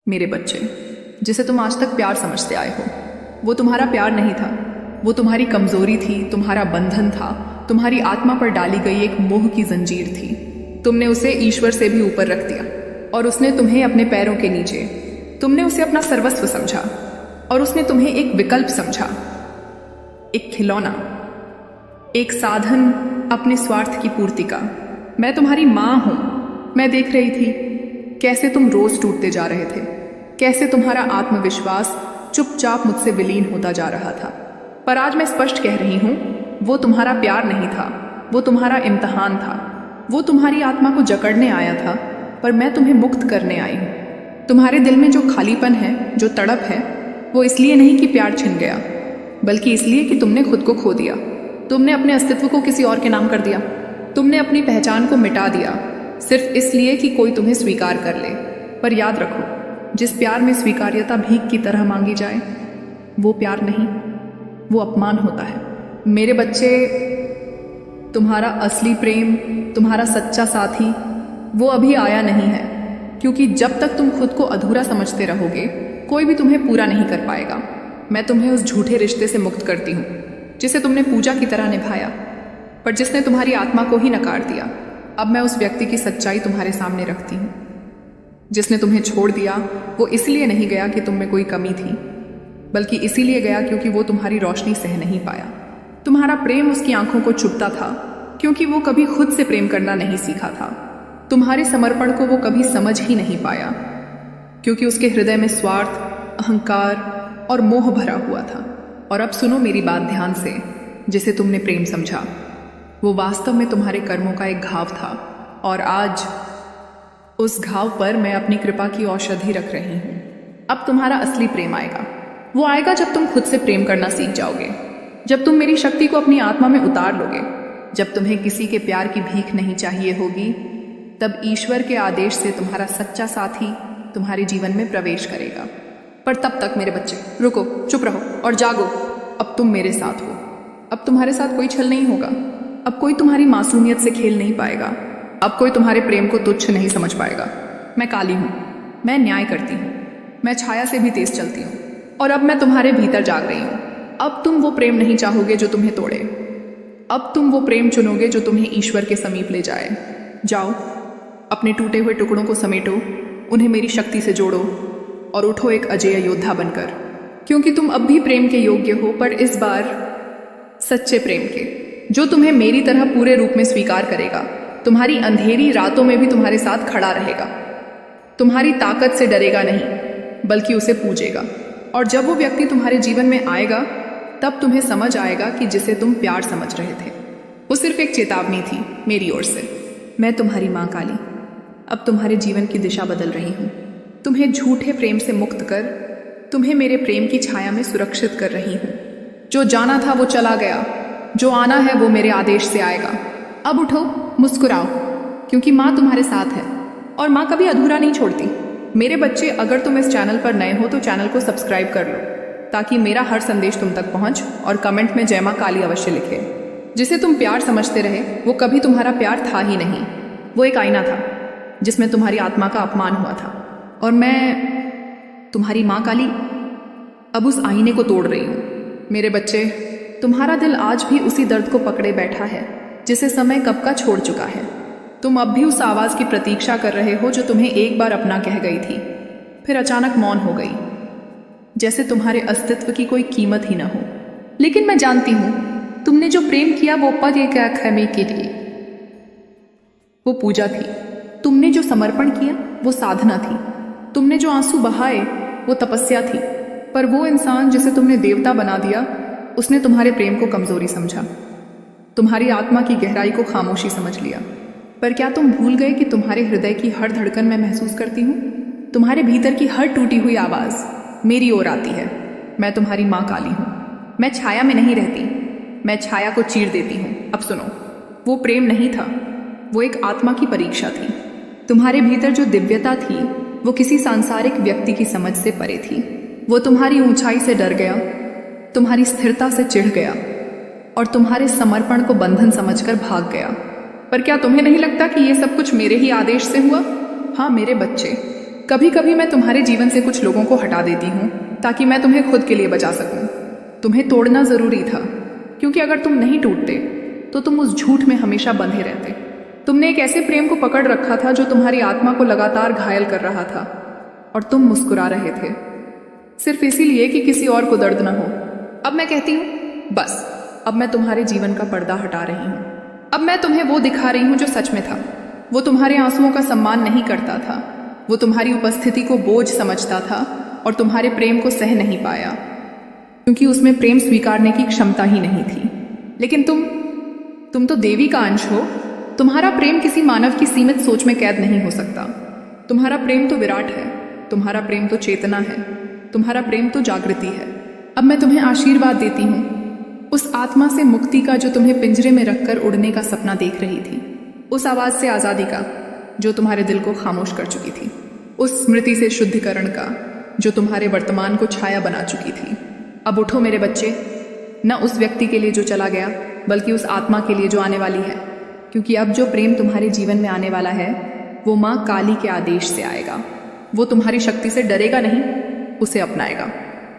मेरे बच्चे, जिसे तुम आज तक प्यार समझते आए हो, वो तुम्हारा प्यार नहीं था। वो तुम्हारी कमजोरी थी, तुम्हारा बंधन था, तुम्हारी आत्मा पर डाली गई एक मोह की जंजीर थी। तुमने उसे ईश्वर से भी ऊपर रख दिया और उसने तुम्हें अपने पैरों के नीचे। तुमने उसे अपना सर्वस्व समझा और उसने तुम्हें एक विकल्प समझा, एक खिलौना, एक साधन अपने स्वार्थ की पूर्ति का। मैं तुम्हारी माँ हूं। मैं देख रही थी कैसे तुम रोज टूटते जा रहे थे, कैसे तुम्हारा आत्मविश्वास चुपचाप मुझसे विलीन होता जा रहा था। पर आज मैं स्पष्ट कह रही हूं, वो तुम्हारा प्यार नहीं था, वो तुम्हारा इम्तहान था। वो तुम्हारी आत्मा को जकड़ने आया था, पर मैं तुम्हें मुक्त करने आई हूं। तुम्हारे दिल में जो खालीपन है, जो तड़प है, वो इसलिए नहीं कि प्यार छिन गया, बल्कि इसलिए कि तुमने खुद को खो दिया। तुमने अपने अस्तित्व को किसी और के नाम कर दिया। तुमने अपनी पहचान को मिटा दिया, सिर्फ इसलिए कि कोई तुम्हें स्वीकार कर ले। पर याद रखो, जिस प्यार में स्वीकार्यता भीख की तरह मांगी जाए, वो प्यार नहीं, वो अपमान होता है। मेरे बच्चे, तुम्हारा असली प्रेम, तुम्हारा सच्चा साथी, वो अभी आया नहीं है। क्योंकि जब तक तुम खुद को अधूरा समझते रहोगे, कोई भी तुम्हें पूरा नहीं कर पाएगा। मैं तुम्हें उस झूठे रिश्ते से मुक्त करती हूँ जिसे तुमने पूजा की तरह निभाया, पर जिसने तुम्हारी आत्मा को ही नकार दिया। अब मैं उस व्यक्ति की सच्चाई तुम्हारे सामने रखती हूँ। जिसने तुम्हें छोड़ दिया, वो इसलिए नहीं गया कि तुम में कोई कमी थी, बल्कि इसीलिए गया क्योंकि वो तुम्हारी रोशनी सह नहीं पाया। तुम्हारा प्रेम उसकी आंखों को चुभता था, क्योंकि वो कभी खुद से प्रेम करना नहीं सीखा था। तुम्हारे समर्पण को वो कभी समझ ही नहीं पाया, क्योंकि उसके हृदय में स्वार्थ, अहंकार और मोह भरा हुआ था। और अब सुनो मेरी बात ध्यान से। जिसे तुमने प्रेम समझा, वो वास्तव में तुम्हारे कर्मों का एक घाव था, और आज उस घाव पर मैं अपनी कृपा की औषधि रख रही हूं। अब तुम्हारा असली प्रेम आएगा। वो आएगा जब तुम खुद से प्रेम करना सीख जाओगे, जब तुम मेरी शक्ति को अपनी आत्मा में उतार लोगे, जब तुम्हें किसी के प्यार की भीख नहीं चाहिए होगी। तब ईश्वर के आदेश से तुम्हारा सच्चा साथी तुम्हारे जीवन में प्रवेश करेगा। पर तब तक मेरे बच्चे, रुको, चुप रहो और जागो। अब तुम मेरे साथ हो। अब तुम्हारे साथ कोई छल नहीं होगा। अब कोई तुम्हारी मासूमियत से खेल नहीं पाएगा। अब कोई तुम्हारे प्रेम को तुच्छ नहीं समझ पाएगा। मैं काली हूं, मैं न्याय करती हूं, मैं छाया से भी तेज चलती हूं, और अब मैं तुम्हारे भीतर जाग रही हूं। अब तुम वो प्रेम नहीं चाहोगे जो तुम्हें तोड़े। अब तुम वो प्रेम चुनोगे जो तुम्हें ईश्वर के समीप ले जाए। जाओ, अपने टूटे हुए टुकड़ों को समेटो, उन्हें मेरी शक्ति से जोड़ो और उठो एक अजेय योद्धा बनकर। क्योंकि तुम अब भी प्रेम के योग्य हो, पर इस बार सच्चे प्रेम के, जो तुम्हें मेरी तरह पूरे रूप में स्वीकार करेगा, तुम्हारी अंधेरी रातों में भी तुम्हारे साथ खड़ा रहेगा, तुम्हारी ताकत से डरेगा नहीं, बल्कि उसे पूजेगा। और जब वो व्यक्ति तुम्हारे जीवन में आएगा, तब तुम्हें समझ आएगा कि जिसे तुम प्यार समझ रहे थे, वो सिर्फ एक चेतावनी थी मेरी ओर से। मैं तुम्हारी माँ काली अब तुम्हारे जीवन की दिशा बदल रही हूँ। तुम्हें झूठे प्रेम से मुक्त कर तुम्हें मेरे प्रेम की छाया में सुरक्षित कर रही हूँ। जो जाना था वो चला गया, जो आना है वो मेरे आदेश से आएगा। अब उठो, मुस्कुराओ, क्योंकि माँ तुम्हारे साथ है, और माँ कभी अधूरा नहीं छोड़ती। मेरे बच्चे, अगर तुम इस चैनल पर नए हो तो चैनल को सब्सक्राइब कर लो, ताकि मेरा हर संदेश तुम तक पहुंच, और कमेंट में जय माँ काली अवश्य लिखे। जिसे तुम प्यार समझते रहे, वो कभी तुम्हारा प्यार था ही नहीं। वो एक आईना था जिसमें तुम्हारी आत्मा का अपमान हुआ था, और मैं तुम्हारी माँ काली अब उस आईने को तोड़ रही हूँ। मेरे बच्चे, तुम्हारा दिल आज भी उसी दर्द को पकड़े बैठा है जिसे समय कब का छोड़ चुका है। तुम अब भी उस आवाज की प्रतीक्षा कर रहे हो जो तुम्हें एक बार अपना कह गई थी, फिर अचानक मौन हो गई, जैसे तुम्हारे अस्तित्व की कोई कीमत ही न हो। लेकिन मैं जानती हूं, तुमने जो प्रेम किया वो पद एक खैमे के लिए, वो पूजा थी। तुमने जो समर्पण किया वो साधना थी। तुमने जो आंसू बहाए वो तपस्या थी। पर वो इंसान जिसे तुमने देवता बना दिया, उसने तुम्हारे प्रेम को कमजोरी समझा, तुम्हारी आत्मा की गहराई को खामोशी समझ लिया। पर क्या तुम भूल गए कि तुम्हारे हृदय की हर धड़कन मैं महसूस करती हूँ? तुम्हारे भीतर की हर टूटी हुई आवाज मेरी ओर आती है। मैं तुम्हारी माँ काली हूँ। मैं छाया में नहीं रहती, मैं छाया को चीर देती हूँ। अब सुनो, वो प्रेम नहीं था, वो एक आत्मा की परीक्षा थी। तुम्हारे भीतर जो दिव्यता थी, वो किसी सांसारिक व्यक्ति की समझ से परे थी। वो तुम्हारी ऊंचाई से डर गया, तुम्हारी स्थिरता से चिढ़ गया, और तुम्हारे समर्पण को बंधन समझकर भाग गया। पर क्या तुम्हें नहीं लगता कि ये सब कुछ मेरे ही आदेश से हुआ? हाँ मेरे बच्चे, कभी कभी मैं तुम्हारे जीवन से कुछ लोगों को हटा देती हूँ ताकि मैं तुम्हें खुद के लिए बचा सकूं। तुम्हें तोड़ना जरूरी था, क्योंकि अगर तुम नहीं टूटते तो तुम उस झूठ में हमेशा बंधे रहते। तुमने एक ऐसे प्रेम को पकड़ रखा था जो तुम्हारी आत्मा को लगातार घायल कर रहा था, और तुम मुस्कुरा रहे थे सिर्फ इसीलिए कि किसी और को दर्द न हो। अब मैं कहती हूँ बस, अब मैं तुम्हारे जीवन का पर्दा हटा रही हूँ। अब मैं तुम्हें वो दिखा रही हूँ जो सच में था। वो तुम्हारे आंसुओं का सम्मान नहीं करता था, वो तुम्हारी उपस्थिति को बोझ समझता था और तुम्हारे प्रेम को सह नहीं पाया, क्योंकि उसमें प्रेम स्वीकारने की क्षमता ही नहीं थी। लेकिन तुम तो देवी का अंश हो। तुम्हारा प्रेम किसी मानव की सीमित सोच में कैद नहीं हो सकता। तुम्हारा प्रेम तो विराट है, तुम्हारा प्रेम तो चेतना है, तुम्हारा प्रेम तो जागृति है। अब मैं तुम्हें आशीर्वाद देती हूँ, उस आत्मा से मुक्ति का जो तुम्हें पिंजरे में रखकर उड़ने का सपना देख रही थी, उस आवाज से आजादी का जो तुम्हारे दिल को खामोश कर चुकी थी, उस स्मृति से शुद्धिकरण का जो तुम्हारे वर्तमान को छाया बना चुकी थी। अब उठो मेरे बच्चे, न उस व्यक्ति के लिए जो चला गया, बल्कि उस आत्मा के लिए जो आने वाली है, क्योंकि अब जो प्रेम तुम्हारे जीवन में आने वाला है वो माँ काली के आदेश से आएगा। वो तुम्हारी शक्ति से डरेगा नहीं, उसे अपनाएगा।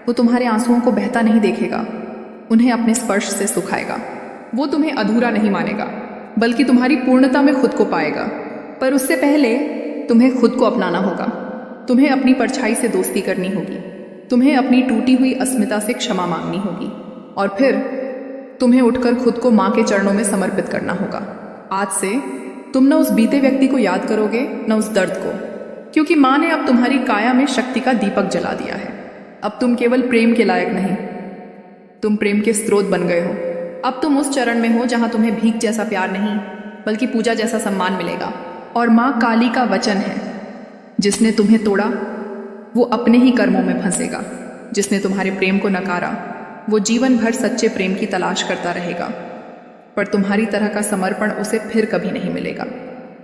वो तुम्हारे आंसुओं को बहता नहीं देखेगा, उन्हें अपने स्पर्श से सुखाएगा। वो तुम्हें अधूरा नहीं मानेगा, बल्कि तुम्हारी पूर्णता में खुद को पाएगा। पर उससे पहले तुम्हें खुद को अपनाना होगा। तुम्हें अपनी परछाई से दोस्ती करनी होगी, तुम्हें अपनी टूटी हुई अस्मिता से क्षमा मांगनी होगी, और फिर तुम्हें उठकर खुद को माँ के चरणों में समर्पित करना होगा। आज से तुम न उस बीते व्यक्ति को याद करोगे, न उस दर्द को, क्योंकि माँ ने अब तुम्हारी काया में शक्ति का दीपक जला दिया है। अब तुम केवल प्रेम के लायक नहीं, तुम प्रेम के स्रोत बन गए हो। अब तुम उस चरण में हो जहां तुम्हें भीख जैसा प्यार नहीं, बल्कि पूजा जैसा सम्मान मिलेगा। और माँ काली का वचन है, जिसने तुम्हें तोड़ा वो अपने ही कर्मों में फंसेगा। जिसने तुम्हारे प्रेम को नकारा वो जीवन भर सच्चे प्रेम की तलाश करता रहेगा, पर तुम्हारी तरह का समर्पण उसे फिर कभी नहीं मिलेगा।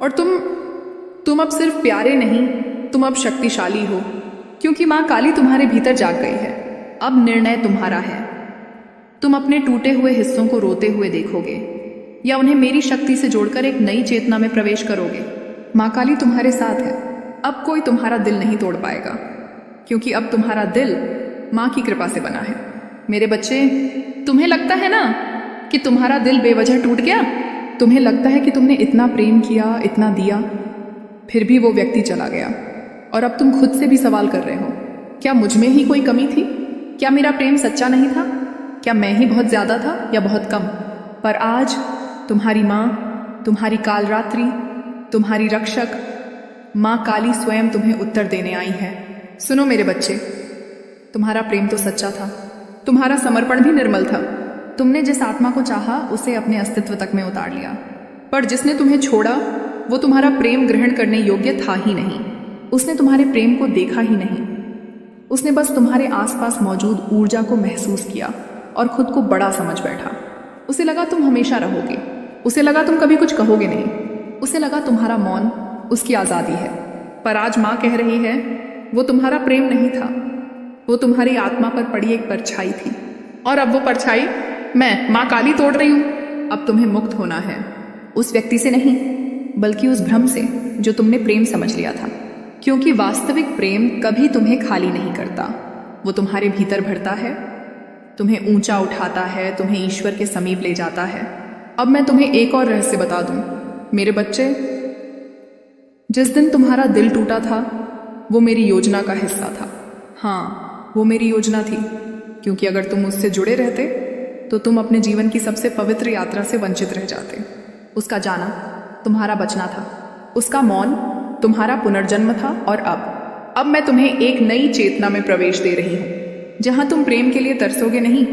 और तुम अब सिर्फ प्यारे नहीं, तुम अब शक्तिशाली हो, क्योंकि माँ काली तुम्हारे भीतर जाग गई है। अब निर्णय तुम्हारा है। तुम अपने टूटे हुए हिस्सों को रोते हुए देखोगे, या उन्हें मेरी शक्ति से जोड़कर एक नई चेतना में प्रवेश करोगे। माँ काली तुम्हारे साथ है। अब कोई तुम्हारा दिल नहीं तोड़ पाएगा, क्योंकि अब तुम्हारा दिल माँ की कृपा से बना है। मेरे बच्चे, तुम्हें लगता है ना कि तुम्हारा दिल बेवजह टूट गया? तुम्हें लगता है कि तुमने इतना प्रेम किया, इतना दिया, फिर भी वो व्यक्ति चला गया। और अब तुम खुद से भी सवाल कर रहे हो, क्या मुझ में ही कोई कमी थी? क्या मेरा प्रेम सच्चा नहीं था? क्या मैं ही बहुत ज्यादा था या बहुत कम? पर आज तुम्हारी माँ, तुम्हारी कालरात्रि, तुम्हारी रक्षक माँ काली स्वयं तुम्हें उत्तर देने आई है। सुनो मेरे बच्चे, तुम्हारा प्रेम तो सच्चा था, तुम्हारा समर्पण भी निर्मल था। तुमने जिस आत्मा को चाहा उसे अपने अस्तित्व तक में उतार लिया, पर जिसने तुम्हें छोड़ा वो तुम्हारा प्रेम ग्रहण करने योग्य था ही नहीं। उसने तुम्हारे प्रेम को देखा ही नहीं, उसने बस तुम्हारे आसपास मौजूद ऊर्जा को महसूस किया और खुद को बड़ा समझ बैठा। उसे लगा तुम हमेशा रहोगे, उसे लगा तुम कभी कुछ कहोगे नहीं, उसे लगा तुम्हारा मौन उसकी आज़ादी है। पर आज माँ कह रही है वो तुम्हारा प्रेम नहीं था, वो तुम्हारी आत्मा पर पड़ी एक परछाई थी, और अब वो परछाई मैं माँ काली तोड़ रही हूँ। अब तुम्हें मुक्त होना है, उस व्यक्ति से नहीं, बल्कि उस भ्रम से जो तुमने प्रेम समझ लिया था। क्योंकि वास्तविक प्रेम कभी तुम्हें खाली नहीं करता, वो तुम्हारे भीतर भरता है, तुम्हें ऊंचा उठाता है, तुम्हें ईश्वर के समीप ले जाता है। अब मैं तुम्हें एक और रहस्य बता दूं मेरे बच्चे, जिस दिन तुम्हारा दिल टूटा था वो मेरी योजना का हिस्सा था। हाँ, वो मेरी योजना थी, क्योंकि अगर तुम उससे जुड़े रहते तो तुम अपने जीवन की सबसे पवित्र यात्रा से वंचित रह जाते। उसका जाना तुम्हारा बचना था, उसका मौन तुम्हारा पुनर्जन्म था। और अब मैं तुम्हें एक नई चेतना में प्रवेश दे रही हूँ, जहां तुम प्रेम के लिए तरसोगे नहीं,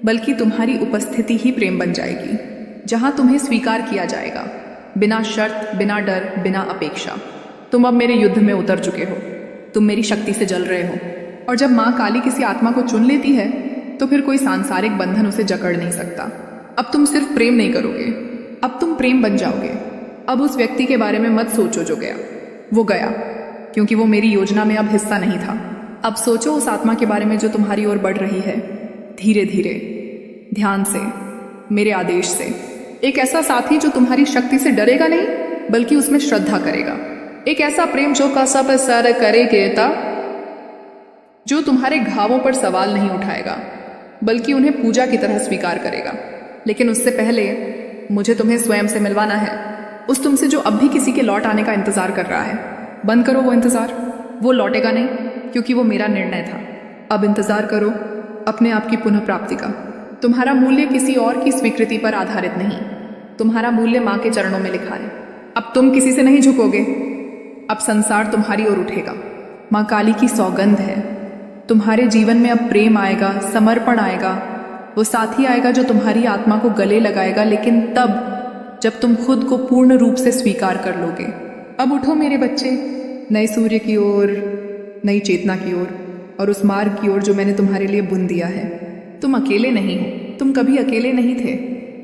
बल्कि तुम्हारी उपस्थिति ही प्रेम बन जाएगी, जहां तुम्हें स्वीकार किया जाएगा, बिना शर्त, बिना डर, बिना अपेक्षा। तुम अब मेरे युद्ध में उतर चुके हो, तुम मेरी शक्ति से जल रहे हो। और जब माँ काली किसी आत्मा को चुन लेती है तो फिर कोई सांसारिक बंधन उसे जकड़ नहीं सकता। अब तुम सिर्फ प्रेम नहीं करोगे, अब तुम प्रेम बन जाओगे। अब उस व्यक्ति के बारे में मत सोचो जो गया, वो गया, क्योंकि वो मेरी योजना में अब हिस्सा नहीं था। अब सोचो उस आत्मा के बारे में जो तुम्हारी ओर बढ़ रही है, धीरे धीरे, ध्यान से, मेरे आदेश से। एक ऐसा साथी जो तुम्हारी शक्ति से डरेगा नहीं, बल्कि उसमें श्रद्धा करेगा। एक ऐसा प्रेम जो कसब सर करेगा, जो तुम्हारे घावों पर सवाल नहीं उठाएगा बल्कि उन्हें पूजा की तरह स्वीकार करेगा। लेकिन उससे पहले मुझे तुम्हें स्वयं से मिलवाना है, उस तुमसे जो अब भी किसी के लौट आने का इंतजार कर रहा है। बंद करो वो इंतजार, वो लौटेगा नहीं, क्योंकि वो मेरा निर्णय था। अब इंतजार करो अपने आप की पुनः प्राप्ति का। तुम्हारा मूल्य किसी और की स्वीकृति पर आधारित नहीं, तुम्हारा मूल्य माँ के चरणों में लिखा है। अब तुम किसी से नहीं झुकोगे, अब संसार तुम्हारी ओर उठेगा। माँ काली की सौगंध है, तुम्हारे जीवन में अब प्रेम आएगा, समर्पण आएगा, वो साथी आएगा जो तुम्हारी आत्मा को गले लगाएगा, लेकिन तब जब तुम खुद को पूर्ण रूप से स्वीकार कर लोगे। अब उठो मेरे बच्चे, नए सूर्य की ओर, नई चेतना की ओर, और उस मार्ग की ओर जो मैंने तुम्हारे लिए बुन दिया है। तुम अकेले नहीं हो, तुम कभी अकेले नहीं थे।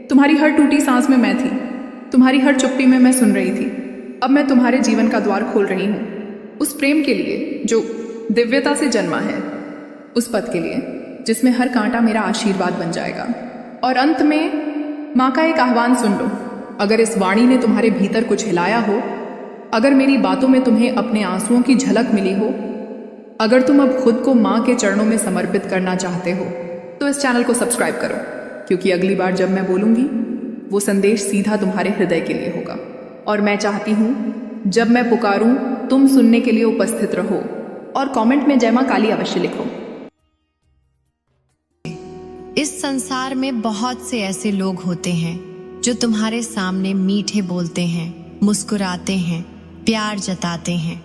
तुम्हारी हर टूटी सांस में मैं थी, तुम्हारी हर चुप्पी में मैं सुन रही थी। अब मैं तुम्हारे जीवन का द्वार खोल रही हूँ, उस प्रेम के लिए जो दिव्यता से जन्मा है, उस पद के लिए जिसमें हर कांटा मेरा आशीर्वाद बन जाएगा। और अंत में माँ का एक आह्वान सुन लो। अगर इस वाणी ने तुम्हारे भीतर कुछ हिलाया हो, अगर मेरी बातों में तुम्हें अपने आंसुओं की झलक मिली हो, अगर तुम अब खुद को माँ के चरणों में समर्पित करना चाहते हो, तो इस चैनल को सब्सक्राइब करो, क्योंकि अगली बार जब मैं बोलूँगी वो संदेश सीधा तुम्हारे हृदय के लिए होगा। और मैं चाहती हूँ जब मैं पुकारूं तुम सुनने के लिए उपस्थित रहो, और कमेंट में जय मां काली अवश्य लिखो। इस संसार में बहुत से ऐसे लोग होते हैं जो तुम्हारे सामने मीठे बोलते हैं, मुस्कुराते हैं, प्यार जताते हैं,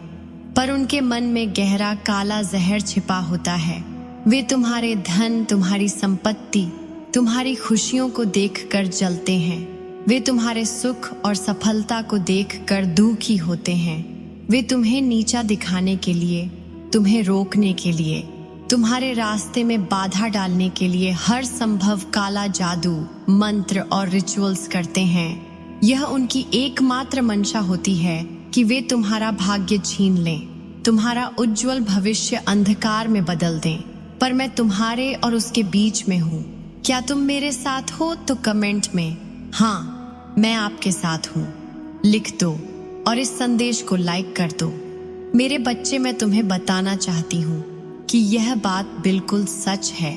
पर उनके मन में गहरा काला जहर छिपा होता है। वे तुम्हारे धन, तुम्हारी संपत्ति, तुम्हारी खुशियों को देखकर जलते हैं। वे तुम्हारे सुख और सफलता को देखकर दुखी होते हैं। वे तुम्हें नीचा दिखाने के लिए, तुम्हें रोकने के लिए, तुम्हारे रास्ते में बाधा डालने के लिए हर संभव काला जादू, मंत्र और रिचुअल्स करते हैं। यह उनकी एकमात्र मंशा होती है कि वे तुम्हारा भाग्य छीन लें, तुम्हारा उज्जवल भविष्य अंधकार में बदल दें। पर मैं तुम्हारे और उसके बीच में हूँ। क्या तुम मेरे साथ हो? तो कमेंट में हाँ मैं आपके साथ हूँ लिख दो और इस संदेश को लाइक कर दो। मेरे बच्चे, मैं तुम्हें बताना चाहती हूँ कि यह बात बिल्कुल सच है।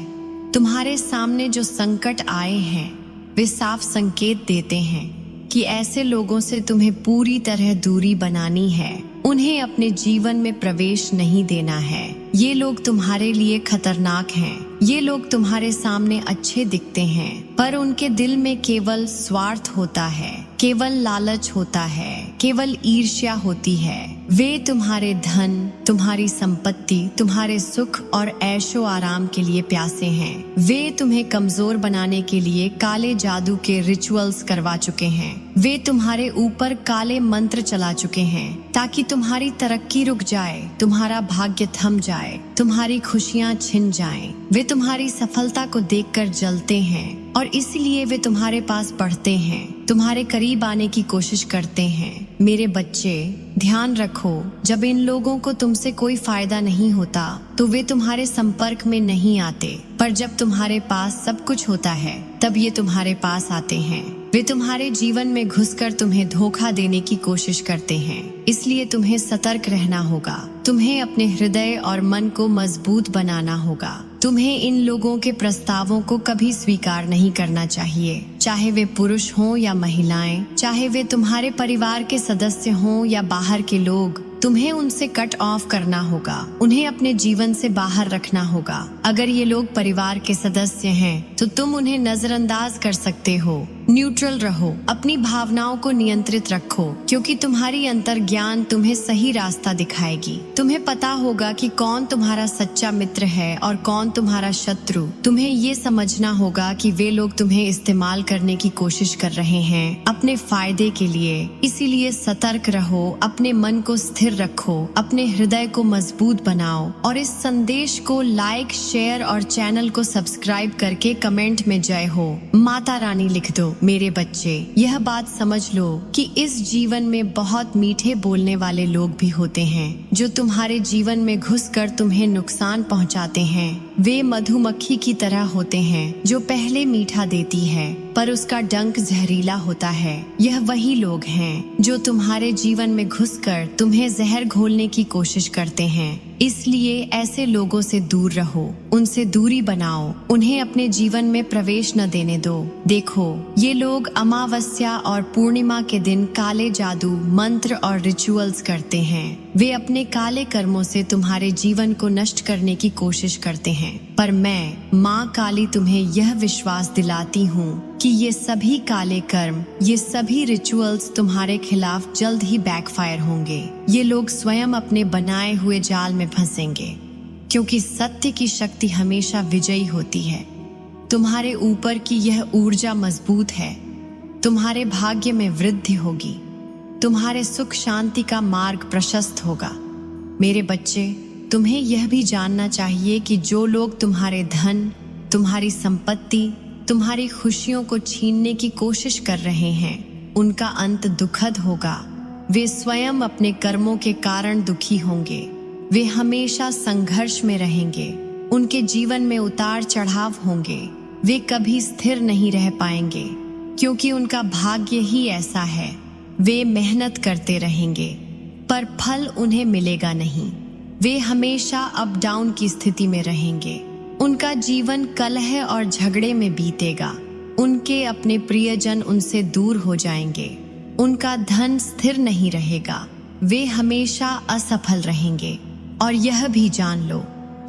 तुम्हारे सामने जो संकट आए हैं वे साफ संकेत देते हैं कि ऐसे लोगों से तुम्हें पूरी तरह दूरी बनानी है, उन्हें अपने जीवन में प्रवेश नहीं देना है। ये लोग तुम्हारे लिए खतरनाक हैं। ये लोग तुम्हारे सामने अच्छे दिखते हैं, पर उनके दिल में केवल स्वार्थ होता है, केवल लालच होता है, केवल ईर्ष्या होती है। वे तुम्हारे धन, तुम्हारी संपत्ति, तुम्हारे सुख और ऐशो आराम के लिए प्यासे हैं। वे तुम्हें कमजोर बनाने के लिए काले जादू के रिचुअल्स करवा चुके हैं। वे तुम्हारे ऊपर काले मंत्र चला चुके हैं ताकि तुम्हारी तरक्की रुक जाए, तुम्हारा भाग्य थम जाए, तुम्हारी खुशियां छिन जाएं। वे तुम्हारी सफलता को देखकर जलते हैं और इसलिए वे तुम्हारे पास बढ़ते हैं, तुम्हारे करीब आने की कोशिश करते हैं। मेरे बच्चे, ध्यान रखो, जब इन लोगों को तुमसे कोई फायदा नहीं होता तो वे तुम्हारे संपर्क में नहीं आते, पर जब तुम्हारे पास सब कुछ होता है तब ये तुम्हारे पास आते हैं। वे तुम्हारे जीवन में घुसकर तुम्हें धोखा देने की कोशिश करते हैं, इसलिए तुम्हें सतर्क रहना होगा। तुम्हें अपने हृदय और मन को मजबूत बनाना होगा। तुम्हें इन लोगों के प्रस्तावों को कभी स्वीकार नहीं करना चाहिए, चाहे वे पुरुष हों या महिलाएं, चाहे वे तुम्हारे परिवार के सदस्य हों या बाहर के लोग। तुम्हें उनसे कट ऑफ करना होगा, उन्हें अपने जीवन से बाहर रखना होगा। अगर ये लोग परिवार के सदस्य हैं तो तुम उन्हें नजरअंदाज कर सकते हो। न्यूट्रल रहो, अपनी भावनाओं को नियंत्रित रखो, क्योंकि तुम्हारी अंतर्ज्ञान तुम्हें सही रास्ता दिखाएगी। तुम्हें पता होगा कि कौन तुम्हारा सच्चा मित्र है और कौन तुम्हारा शत्रु। तुम्हें ये समझना होगा कि वे लोग तुम्हें इस्तेमाल करने की कोशिश कर रहे हैं अपने फायदे के लिए। इसीलिए सतर्क रहो, अपने मन को स्थिर रखो, अपने हृदय को मजबूत बनाओ और इस संदेश को लाइक, शेयर और चैनल को सब्सक्राइब करके कमेंट में जय हो माता रानी लिख दो। मेरे बच्चे, यह बात समझ लो कि इस जीवन में बहुत मीठे बोलने वाले लोग भी होते हैं जो तुम्हारे जीवन में घुसकर तुम्हें नुकसान पहुंचाते हैं। वे मधुमक्खी की तरह होते हैं जो पहले मीठा देती है पर उसका डंक जहरीला होता है। यह वही लोग हैं जो तुम्हारे जीवन में घुसकर तुम्हें जहर घोलने की कोशिश करते हैं। इसलिए ऐसे लोगों से दूर रहो, उनसे दूरी बनाओ, उन्हें अपने जीवन में प्रवेश न देने दो। देखो, ये लोग अमावस्या और पूर्णिमा के दिन काले जादू, मंत्र और रिचुअल्स करते हैं। वे अपने काले कर्मों से तुम्हारे जीवन को नष्ट करने की कोशिश करते हैं। पर मैं माँ काली तुम्हें यह विश्वास दिलाती हूँ कि ये सभी काले कर्म, ये सभी रिचुअल्स तुम्हारे खिलाफ जल्द ही बैकफायर होंगे। ये लोग स्वयं अपने बनाए हुए जाल में फंसेंगे, क्योंकि सत्य की शक्ति हमेशा विजयी होती है। तुम्हारे ऊपर की यह ऊर्जा मजबूत है। तुम्हारे भाग्य में वृद्धि होगी। तुम्हारे सुख शांति का मार्ग प्रशस्त होगा। मेरे बच्चे, तुम्हें यह भी जानना चाहिए कि जो लोग तुम्हारे धन, तुम्हारी संपत्ति, तुम्हारी खुशियों को छीनने की कोशिश कर रहे हैं, उनका अंत दुखद होगा। वे स्वयं अपने कर्मों के कारण दुखी होंगे। वे हमेशा संघर्ष में रहेंगे। उनके जीवन में उतार चढ़ाव होंगे। वे कभी स्थिर नहीं रह पाएंगे, क्योंकि उनका भाग्य ही ऐसा है। वे मेहनत करते रहेंगे, पर फल उन्हें मिलेगा नहीं। वे हमेशा अप डाउन की स्थिति में रहेंगे। उनका जीवन कलह और झगड़े में बीतेगा। उनके अपने प्रियजन उनसे दूर हो जाएंगे। उनका धन स्थिर नहीं रहेगा। वे हमेशा असफल रहेंगे। और यह भी जान लो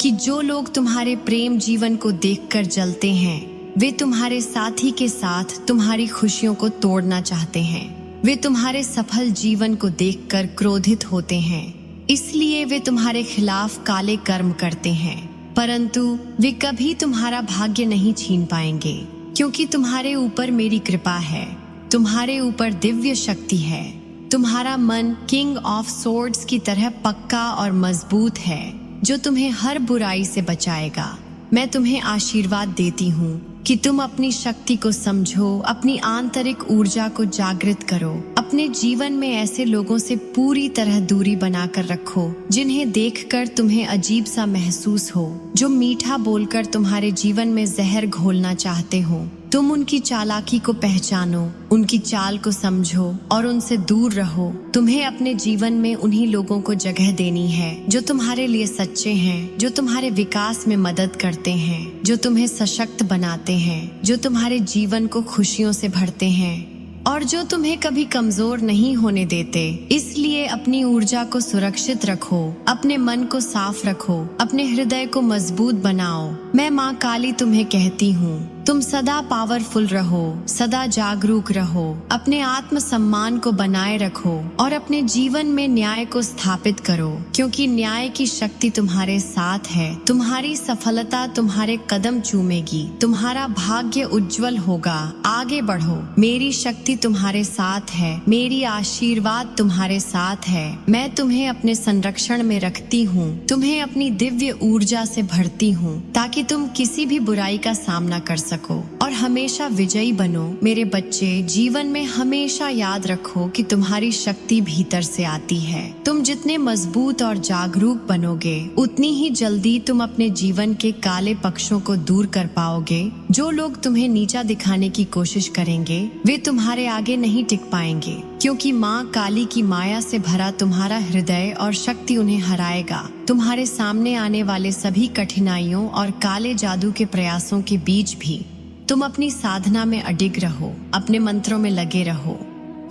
कि जो लोग तुम्हारे प्रेम जीवन को देखकर जलते हैं, वे तुम्हारे साथी के साथ तुम्हारी खुशियों को तोड़ना चाहते हैं। वे तुम्हारे सफल जीवन को देखकर क्रोधित होते हैं, इसलिए वे तुम्हारे खिलाफ काले कर्म करते हैं। परंतु वे कभी तुम्हारा भाग्य नहीं छीन पाएंगे, क्योंकि तुम्हारे ऊपर मेरी कृपा है। तुम्हारे ऊपर दिव्य शक्ति है। तुम्हारा मन किंग ऑफ सोर्ड्स की तरह पक्का और मजबूत है, जो तुम्हें हर बुराई से बचाएगा। मैं तुम्हें आशीर्वाद देती हूँ कि तुम अपनी शक्ति को समझो, अपनी आंतरिक ऊर्जा को जागृत करो। अपने जीवन में ऐसे लोगों से पूरी तरह दूरी बनाकर रखो जिन्हें देखकर तुम्हें अजीब सा महसूस हो, जो मीठा बोलकर तुम्हारे जीवन में जहर घोलना चाहते हो। तुम उनकी चालाकी को पहचानो, उनकी चाल को समझो और उनसे दूर रहो। तुम्हें अपने जीवन में उन्हीं लोगों को जगह देनी है जो तुम्हारे लिए सच्चे हैं, जो तुम्हारे विकास में मदद करते हैं, जो तुम्हें सशक्त बनाते हैं, जो तुम्हारे जीवन को खुशियों से भरते हैं और जो तुम्हें कभी कमजोर नहीं होने देते। इसलिए अपनी ऊर्जा को सुरक्षित रखो, अपने मन को साफ रखो, अपने हृदय को मजबूत बनाओ। मैं माँ काली तुम्हें कहती हूँ, तुम सदा पावरफुल रहो, सदा जागरूक रहो, अपने आत्म सम्मान को बनाए रखो और अपने जीवन में न्याय को स्थापित करो, क्योंकि न्याय की शक्ति तुम्हारे साथ है। तुम्हारी सफलता तुम्हारे कदम चूमेगी। तुम्हारा भाग्य उज्जवल होगा। आगे बढ़ो, मेरी शक्ति तुम्हारे साथ है, मेरी आशीर्वाद तुम्हारे साथ है। मैं तुम्हें अपने संरक्षण में रखती हूँ, तुम्हें अपनी दिव्य ऊर्जा से भरती हूँ, ताकि तुम किसी भी बुराई का सामना कर सको और हमेशा विजयी बनो। मेरे बच्चे, जीवन में हमेशा याद रखो कि तुम्हारी शक्ति भीतर से आती है। तुम जितने मजबूत और जागरूक बनोगे, उतनी ही जल्दी तुम अपने जीवन के काले पक्षों को दूर कर पाओगे। जो लोग तुम्हें नीचा दिखाने की कोशिश करेंगे, वे तुम्हारे आगे नहीं टिक पाएंगे, क्योंकि माँ काली की माया से भरा तुम्हारा हृदय और शक्ति उन्हें हराएगा। तुम्हारे सामने आने वाले सभी कठिनाइयों और काले जादू के प्रयासों के बीच भी तुम अपनी साधना में अडिग रहो, अपने मंत्रों में लगे रहो,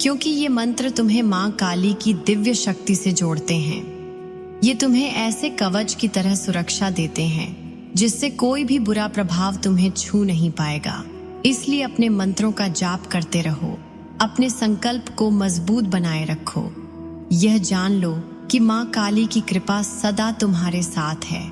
क्योंकि ये मंत्र तुम्हें माँ काली की दिव्य शक्ति से जोड़ते हैं। ये तुम्हें ऐसे कवच की तरह सुरक्षा देते हैं जिससे कोई भी बुरा प्रभाव तुम्हें छू नहीं पाएगा। इसलिए अपने मंत्रों का जाप करते रहो, अपने संकल्प को मजबूत बनाए रखो। यह जान लो कि माँ काली की कृपा सदा तुम्हारे साथ है।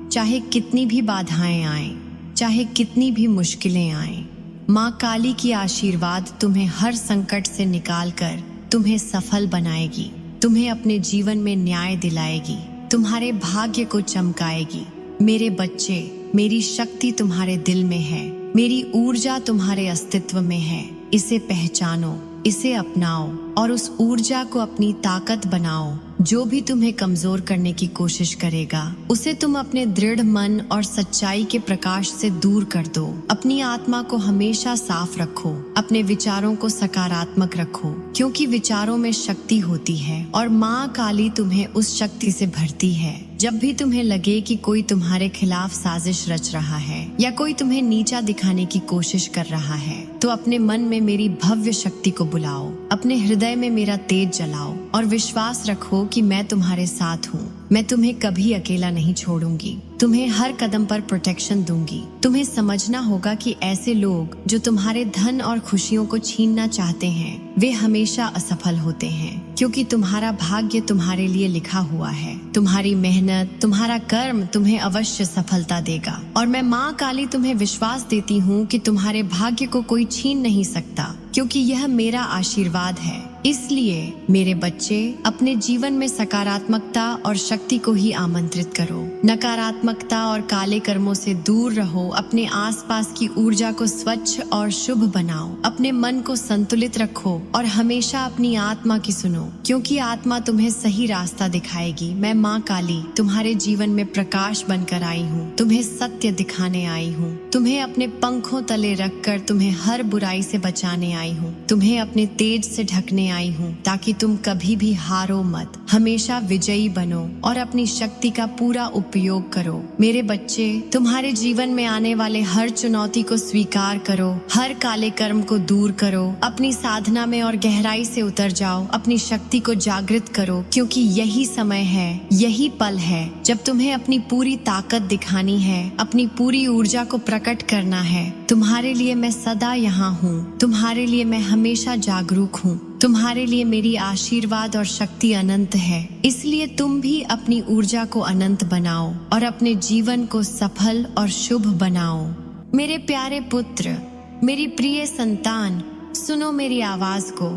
चाहे कितनी भी बाधाएं आएं, चाहे कितनी भी मुश्किलें आएं, माँ काली की आशीर्वाद तुम्हें हर संकट से निकालकर तुम्हें सफल बनाएगी, तुम्हें अपने जीवन में न्याय दिलाएगी, तुम्हारे भाग्य को चमकाएगी। मेरे बच्चे, मेरी शक्ति तुम्हारे दिल में है, मेरी ऊर्जा तुम्हारे अस्तित्व में है। इसे पहचानो, इसे अपनाओ और उस ऊर्जा को अपनी ताकत बनाओ। जो भी तुम्हें कमजोर करने की कोशिश करेगा उसे तुम अपने दृढ़ मन और सच्चाई के प्रकाश से दूर कर दो। अपनी आत्मा को हमेशा साफ रखो, अपने विचारों को सकारात्मक रखो, क्योंकि विचारों में शक्ति होती है और माँ काली तुम्हें उस शक्ति से भरती है। जब भी तुम्हें लगे कि कोई तुम्हारे खिलाफ साजिश रच रहा है या कोई तुम्हें नीचा दिखाने की कोशिश कर रहा है, तो अपने मन में मेरी भव्य शक्ति को बुलाओ, अपने हृदय में मेरा तेज जलाओ और विश्वास रखो कि मैं तुम्हारे साथ हूँ। मैं तुम्हें कभी अकेला नहीं छोड़ूंगी, तुम्हें हर कदम पर प्रोटेक्शन दूंगी। तुम्हें समझना होगा कि ऐसे लोग जो तुम्हारे धन और खुशियों को छीनना चाहते हैं वे हमेशा असफल होते हैं, क्योंकि तुम्हारा भाग्य तुम्हारे लिए लिखा हुआ है। तुम्हारी मेहनत, तुम्हारा कर्म तुम्हें अवश्य सफलता देगा और मैं माँ काली तुम्हें विश्वास देती हूँ कि तुम्हारे भाग्य को कोई छीन नहीं सकता, क्योंकि यह मेरा आशीर्वाद है। इसलिए मेरे बच्चे, अपने जीवन में सकारात्मकता और शक्ति को ही आमंत्रित करो। नकारात्मकता और काले कर्मों से दूर रहो। अपने आसपास की ऊर्जा को स्वच्छ और शुभ बनाओ। अपने मन को संतुलित रखो और हमेशा अपनी आत्मा की सुनो, क्योंकि आत्मा तुम्हें सही रास्ता दिखाएगी। मैं माँ काली तुम्हारे जीवन में प्रकाश बनकर आई हूँ, तुम्हें सत्य दिखाने आई हूँ, तुम्हें अपने पंखों तले रखकर तुम्हें हर बुराई से बचाने आई हूँ, तुम्हें अपने तेज से ढकने आई हूँ, ताकि तुम कभी भी हारो मत, हमेशा विजयी बनो और अपनी शक्ति का पूरा उपयोग करो। मेरे बच्चे, तुम्हारे जीवन में आने वाले हर चुनौती को स्वीकार करो, हर काले कर्म को दूर करो, अपनी साधना में और गहराई से उतर जाओ, अपनी शक्ति को जागृत करो, क्योंकि यही समय है, यही पल है जब तुम्हें अपनी पूरी ताकत दिखानी है, अपनी पूरी ऊर्जा को प्रकट करना है। तुम्हारे लिए मैं सदा यहाँ हूँ, तुम्हारे लिए मैं हमेशा जागरूक हूँ, तुम्हारे लिए मेरी आशीर्वाद और शक्ति अनंत है। इसलिए तुम भी अपनी ऊर्जा को अनंत बनाओ और अपने जीवन को सफल और शुभ बनाओ। मेरे प्यारे पुत्र, मेरी प्रिय संतान, सुनो मेरी आवाज को,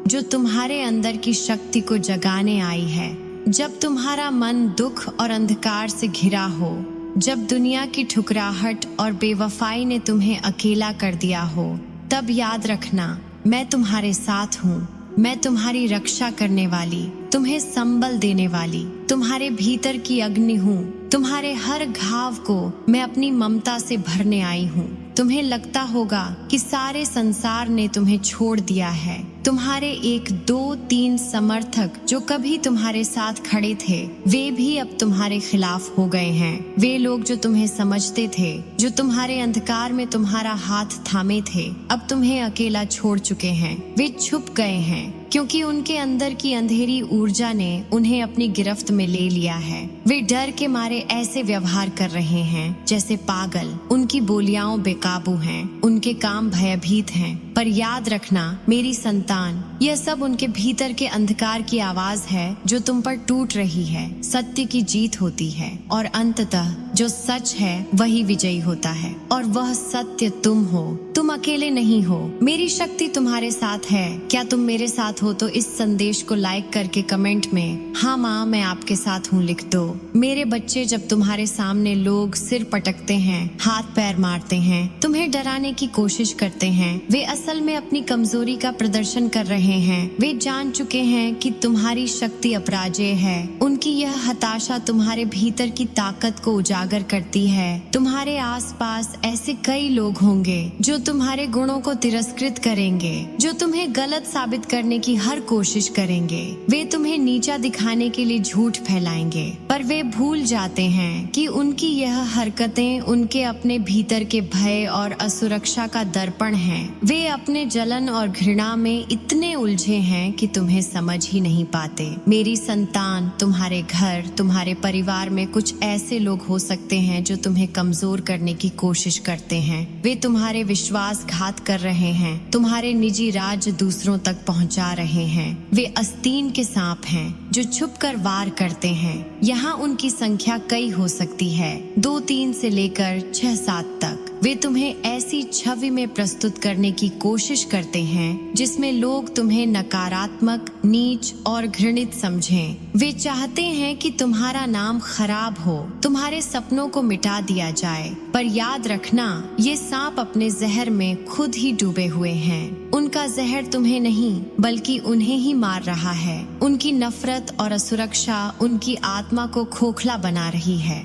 जो तुम्हारे अंदर की शक्ति को जगाने आई है। जब तुम्हारा मन दुख और अंधकार से घिरा हो, जब दुनिया की ठुकराहट और बेवफाई ने तुम्हें अकेला कर दिया हो, तब याद रखना, मैं तुम्हारे साथ हूँ। मैं तुम्हारी रक्षा करने वाली, तुम्हें संबल देने वाली, तुम्हारे भीतर की अग्नि हूँ। तुम्हारे हर घाव को मैं अपनी ममता से भरने आई हूँ। तुम्हें लगता होगा कि सारे संसार ने तुम्हें छोड़ दिया है। तुम्हारे 1, 2, 3 समर्थक जो कभी तुम्हारे साथ खड़े थे, वे भी अब तुम्हारे खिलाफ हो गए हैं। वे लोग जो तुम्हें समझते थे, जो तुम्हारे अंधकार में तुम्हारा हाथ थामे थे, अब तुम्हें अकेला छोड़ चुके हैं। वे छुप गए हैं, क्योंकि उनके अंदर की अंधेरी ऊर्जा ने उन्हें अपनी गिरफ्त में ले लिया है। वे डर के मारे ऐसे व्यवहार कर रहे हैं जैसे पागल। उनकी बोलियां बेकाबू हैं, उनके काम भयभीत हैं। पर याद रखना मेरी संतान, यह सब उनके भीतर के अंधकार की आवाज है जो तुम पर टूट रही है। सत्य की जीत होती है और अंततः जो सच है वही विजयी होता है, और वह सत्य तुम हो। तुम अकेले नहीं हो, मेरी शक्ति तुम्हारे साथ है। क्या तुम मेरे साथ हो तो इस संदेश को लाइक करके कमेंट में हाँ माँ मैं आपके साथ हूँ लिख दो। मेरे बच्चे, जब तुम्हारे सामने लोग सिर पटकते हैं, हाथ पैर मारते हैं, तुम्हें डराने की कोशिश करते हैं, वे असल में अपनी कमजोरी का प्रदर्शन कर रहे हैं। वे जान चुके हैं कि तुम्हारी शक्ति अपराजेय है। उनकी यह हताशा तुम्हारे भीतर की ताकत को उजागर करती है। तुम्हारे आसपास ऐसे कई लोग होंगे जो तुम्हारे गुणों को तिरस्कृत करेंगे, जो तुम्हें गलत साबित करने की हर कोशिश करेंगे। वे तुम्हें नीचा दिखाने के लिए झूठ फैलाएंगे, पर वे भूल जाते हैं कि उनकी यह हरकतें उनके अपने भीतर के भय और असुरक्षा का दर्पण हैं। वे अपने जलन और घृणा में इतने उलझे हैं कि तुम्हें समझ ही नहीं पाते। मेरी संतान, तुम्हारे घर, तुम्हारे परिवार में कुछ ऐसे लोग हो सकते हैं जो तुम्हें कमजोर करने की कोशिश करते हैं। वे तुम्हारे विश्वासघात कर रहे हैं, तुम्हारे निजी राज दूसरों तक पहुंचा रहे हैं। वे आस्तीन के सांप हैं जो छुपकर वार करते हैं। यहाँ उनकी संख्या कई हो सकती है, 2, 3 से लेकर 6, 7 तक। वे तुम्हें ऐसी छवि में प्रस्तुत करने की कोशिश करते हैं जिसमें लोग तुम्हें नकारात्मक, नीच और घृणित समझें। वे चाहते हैं कि तुम्हारा नाम खराब हो, तुम्हारे सपनों को मिटा दिया जाए। पर याद रखना, ये सांप अपने जहर में खुद ही डूबे हुए हैं। उनका जहर तुम्हें नहीं बल्कि उन्हें ही मार रहा है। उनकी नफरत और असुरक्षा उनकी आत्मा को खोखला बना रही है।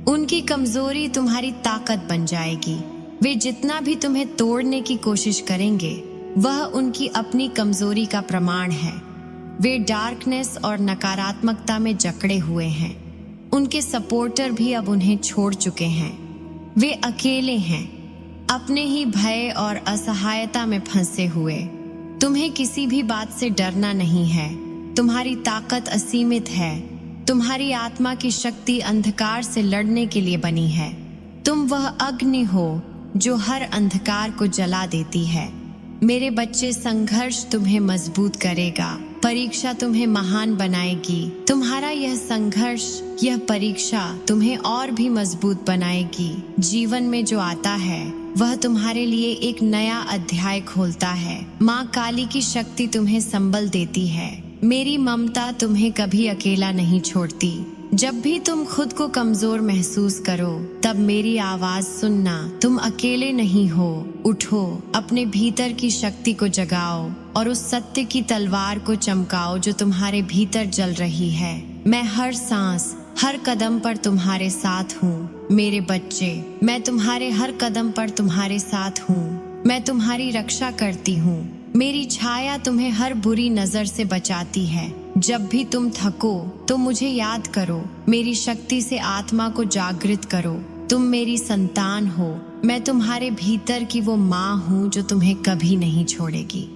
उनकी कमजोरी तुम्हारी ताकत बन जाएगी। वे जितना भी तुम्हें तोड़ने की कोशिश करेंगे वह उनकी अपनी कमजोरी का प्रमाण है। वे डार्कनेस और नकारात्मकता में जकड़े हुए हैं। उनके सपोर्टर भी अब उन्हें छोड़ चुके हैं। वे अकेले हैं, अपने ही भय और असहायता में फंसे हुए। तुम्हें किसी भी बात से डरना नहीं है। तुम्हारी ताकत असीमित है। तुम्हारी आत्मा की शक्ति अंधकार से लड़ने के लिए बनी है। तुम वह अग्नि हो जो हर अंधकार को जला देती है। मेरे बच्चे, संघर्ष तुम्हें मजबूत करेगा। परीक्षा तुम्हें महान बनाएगी। तुम्हारा यह संघर्ष, यह परीक्षा तुम्हें और भी मजबूत बनाएगी। जीवन में जो आता है वह तुम्हारे लिए एक नया अध्याय खोलता है। माँ काली की शक्ति तुम्हें संबल देती है। मेरी ममता तुम्हें कभी अकेला नहीं छोड़ती। जब भी तुम खुद को कमजोर महसूस करो तब मेरी आवाज सुनना। तुम अकेले नहीं हो। उठो, अपने भीतर की शक्ति को जगाओ और उस सत्य की तलवार को चमकाओ जो तुम्हारे भीतर जल रही है। मैं हर सांस, हर कदम पर तुम्हारे साथ हूँ। मेरे बच्चे, मैं तुम्हारे हर कदम पर तुम्हारे साथ हूँ। मैं तुम्हारी रक्षा करती हूँ। मेरी छाया तुम्हें हर बुरी नजर से बचाती है। जब भी तुम थको तो मुझे याद करो। मेरी शक्ति से आत्मा को जागृत करो। तुम मेरी संतान हो। मैं तुम्हारे भीतर की वो माँ हूँ जो तुम्हें कभी नहीं छोड़ेगी।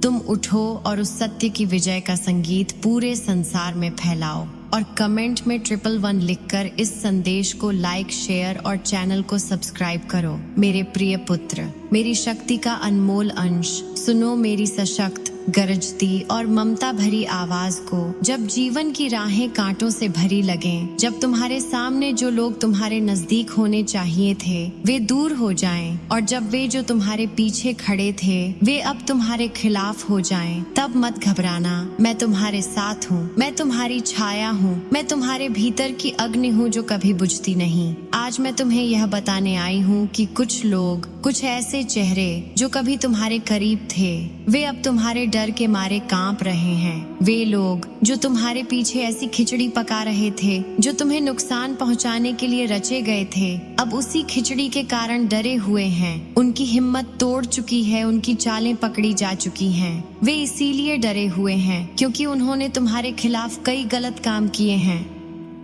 तुम उठो और उस सत्य की विजय का संगीत पूरे संसार में फैलाओ। और कमेंट में 111 लिखकर इस संदेश को लाइक, शेयर और चैनल को सब्सक्राइब करो। मेरे प्रिय पुत्र, मेरी शक्ति का अनमोल अंश, सुनो मेरी सशक्त, गरजती और ममता भरी आवाज को। जब जीवन की राहें कांटों से भरी लगें, जब तुम्हारे सामने जो लोग तुम्हारे नजदीक होने चाहिए थे वे दूर हो जाएं, और जब वे जो तुम्हारे पीछे खड़े थे वे अब तुम्हारे खिलाफ हो जाएं, तब मत घबराना। मैं तुम्हारे साथ हूँ। मैं तुम्हारी छाया हूँ। मैं तुम्हारे भीतर की अग्नि हूँ जो कभी बुझती नहीं। आज मैं तुम्हें यह बताने आई हूँ कि कुछ लोग, कुछ ऐसे चेहरे जो कभी तुम्हारे करीब थे, वे अब तुम्हारे डर के मारे कांप रहे हैं। वे लोग जो तुम्हारे पीछे ऐसी खिचड़ी पका रहे थे जो तुम्हें नुकसान पहुंचाने के लिए रचे गए थे, अब उसी खिचड़ी के कारण डरे हुए हैं। उनकी हिम्मत तोड़ चुकी है। उनकी चालें पकड़ी जा चुकी हैं। वे इसीलिए डरे हुए हैं क्योंकि उन्होंने तुम्हारे खिलाफ कई गलत काम किए हैं।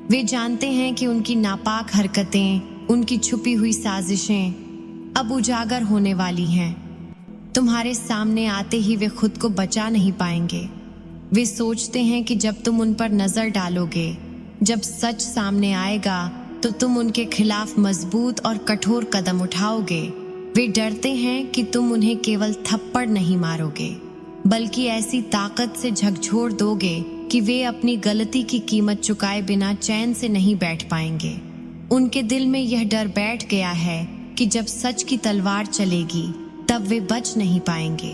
वे जानते हैं कि उनकी नापाक हरकतें, उनकी छुपी हुई साजिशें अब उजागर होने वाली हैं। तुम्हारे सामने आते ही वे खुद को बचा नहीं पाएंगे। वे सोचते हैं कि जब तुम उन पर नजर डालोगे, जब सच सामने आएगा तो तुम उनके खिलाफ मजबूत और कठोर कदम उठाओगे। वे डरते हैं कि तुम उन्हें केवल थप्पड़ नहीं मारोगे बल्कि ऐसी ताकत से झकझोर दोगे कि वे अपनी गलती की कीमत चुकाए बिना चैन से नहीं बैठ पाएंगे। उनके दिल में यह डर बैठ गया है कि जब सच की तलवार चलेगी तब वे बच नहीं पाएंगे।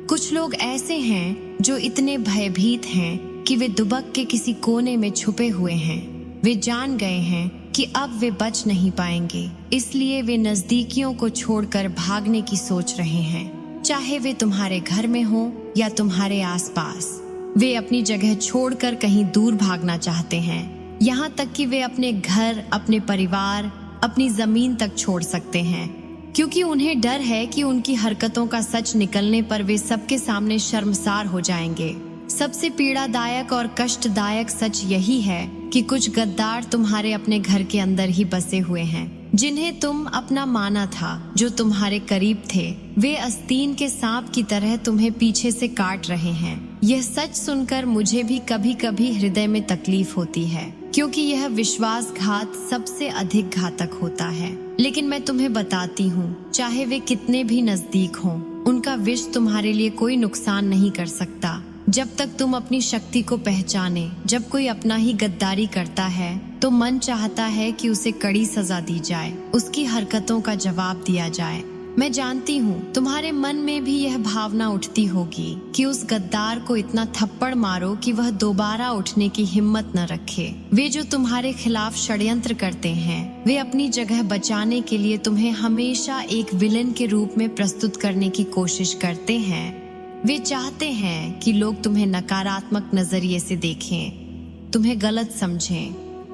कुछ लोग ऐसे हैं जो इतने भयभीत हैं कि वे दुबक के किसी कोने में छुपे हुए हैं। वे जान गए हैं कि अब वे बच नहीं पाएंगे, इसलिए वे नजदीकियों को छोड़कर भागने की सोच रहे हैं। चाहे वे तुम्हारे घर में हो या तुम्हारे आसपास, वे अपनी जगह छोड़कर कहीं दूर भागना चाहते हैं। यहाँ तक कि वे अपने घर, अपने परिवार, अपनी जमीन तक छोड़ सकते हैं, क्योंकि उन्हें डर है कि उनकी हरकतों का सच निकलने पर वे सबके सामने शर्मसार हो जाएंगे। सबसे पीड़ादायक और कष्टदायक सच यही है कि कुछ गद्दार तुम्हारे अपने घर के अंदर ही बसे हुए हैं, जिन्हें तुम अपना माना था, जो तुम्हारे करीब थे। वे आस्तीन के सांप की तरह तुम्हें पीछे से काट रहे हैं। यह सच सुनकर मुझे भी कभी कभी हृदय में तकलीफ होती है, क्योंकि यह विश्वासघात सबसे अधिक घातक होता है। लेकिन मैं तुम्हें बताती हूँ, चाहे वे कितने भी नजदीक हों, उनका विष तुम्हारे लिए कोई नुकसान नहीं कर सकता। जब तक तुम अपनी शक्ति को पहचाने, जब कोई अपना ही गद्दारी करता है तो मन चाहता है कि उसे कड़ी सजा दी जाए, उसकी हरकतों का जवाब दिया जाए। मैं जानती हूँ तुम्हारे मन में भी यह भावना उठती होगी कि उस गद्दार को इतना थप्पड़ मारो कि वह दोबारा उठने की हिम्मत न रखे। वे जो तुम्हारे खिलाफ षड्यंत्र करते हैं, वे अपनी जगह बचाने के लिए तुम्हें हमेशा एक विलेन के रूप में प्रस्तुत करने की कोशिश करते हैं। वे चाहते हैं कि लोग तुम्हें नकारात्मक नजरिए से देखें, तुम्हें गलत समझें,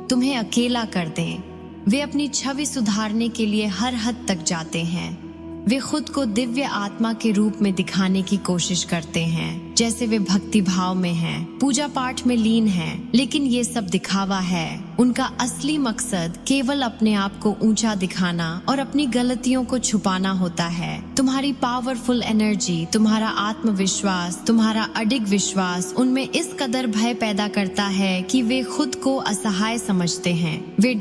तुम्हें अकेला कर दें। वे अपनी छवि सुधारने के लिए हर हद तक जाते हैं। वे खुद को दिव्य आत्मा के रूप में दिखाने की कोशिश करते हैं, जैसे वे भक्ति भाव में हैं, पूजा पाठ में लीन हैं, लेकिन ये सब दिखावा है। उनका असली मकसद केवल अपने आप को ऊंचा दिखाना और अपनी गलतियों को छुपाना होता है। तुम्हारी पावरफुल एनर्जी, तुम्हारा आत्मविश्वास, तुम्हारा अडिग विश्वास उनमें इस कदर भय पैदा करता है कि वे खुद को असहाय समझते हैं। वे